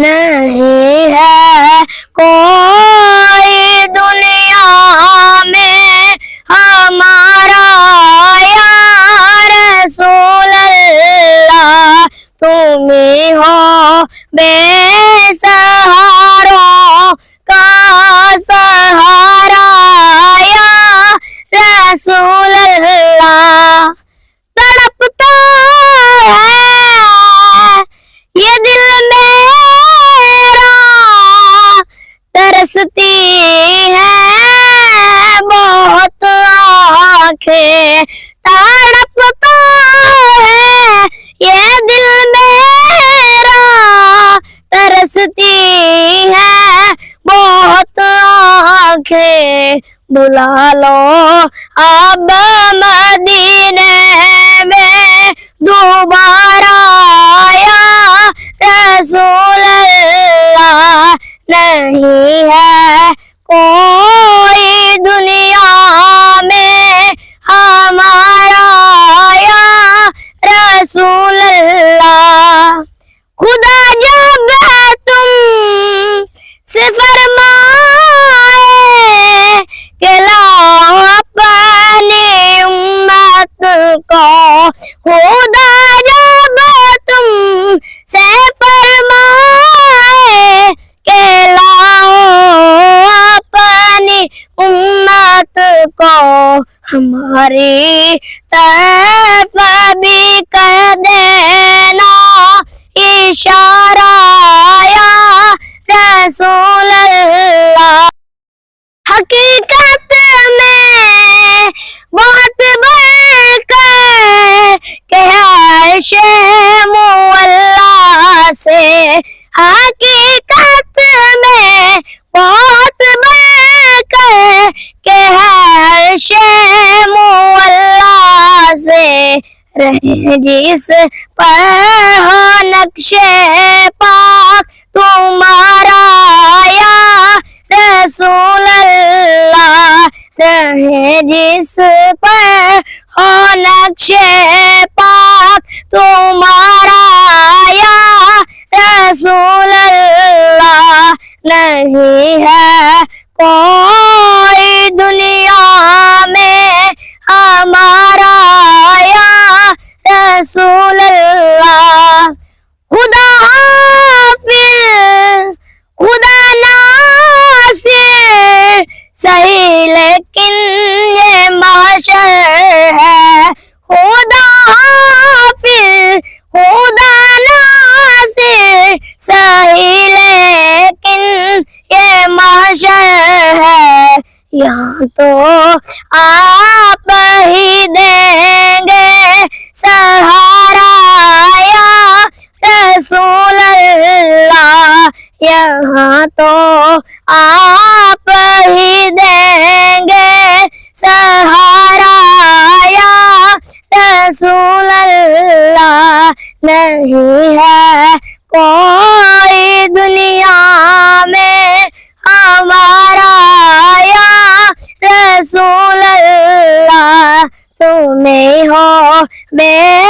نہیں ہے کوئی دنیا میں ہمارا یا رسول اللہ، تم ہی ہو بے سہاروں کا سہارا یا رسول اللہ۔ تڑپتا ہے یہ دل میرا، ترستی ہے بہت آنکھیں، تڑپتا ہے یہ دل میرا، ترستی ہے بہت آنکھیں، بلا لو اب مدینے میں دوبارہ یا رسول اللہ، نہیں ہے کوئی دنیا میں ہمارا یا رسول اللہ۔ خدا جب تم سے فرمائے کہ لاؤ اپنی امت کو، خدا جب تم سے فرمائے کہ لاؤ اپنی امت کو، ہماری طرف بھی کر دینا اشارہ یا رسول اللہ۔ حقیقت میں بہت بڑھ کر کہ عرش مولا سے، حقیقت میں بہت بڑھ کر کہ عرش مولا سے، رہے جس پر ہو نقش پاک تمہارا یا رسول اللہ، رہے جس پر ہو نقش پاک تمہارا یا رسول اللہ، نہیں ہے کوئی دنیا میں ہمارا یا رسول اللہ۔ خدا حافظ خدا ناصر صحیح لیکن یہ محشر ہے، خدا حافظ خدا ناصر صحیح لیکن یہ محشر ہے، یہاں تو آپ ہی دیں گے سہارا یا رسول اللہ، یہاں تو آپ ہی دیں گے سہارا یا رسول اللہ، نہیں ہے کوئی دنیا میں ہمارا یا رسول اللہ، تم ہی ہو بے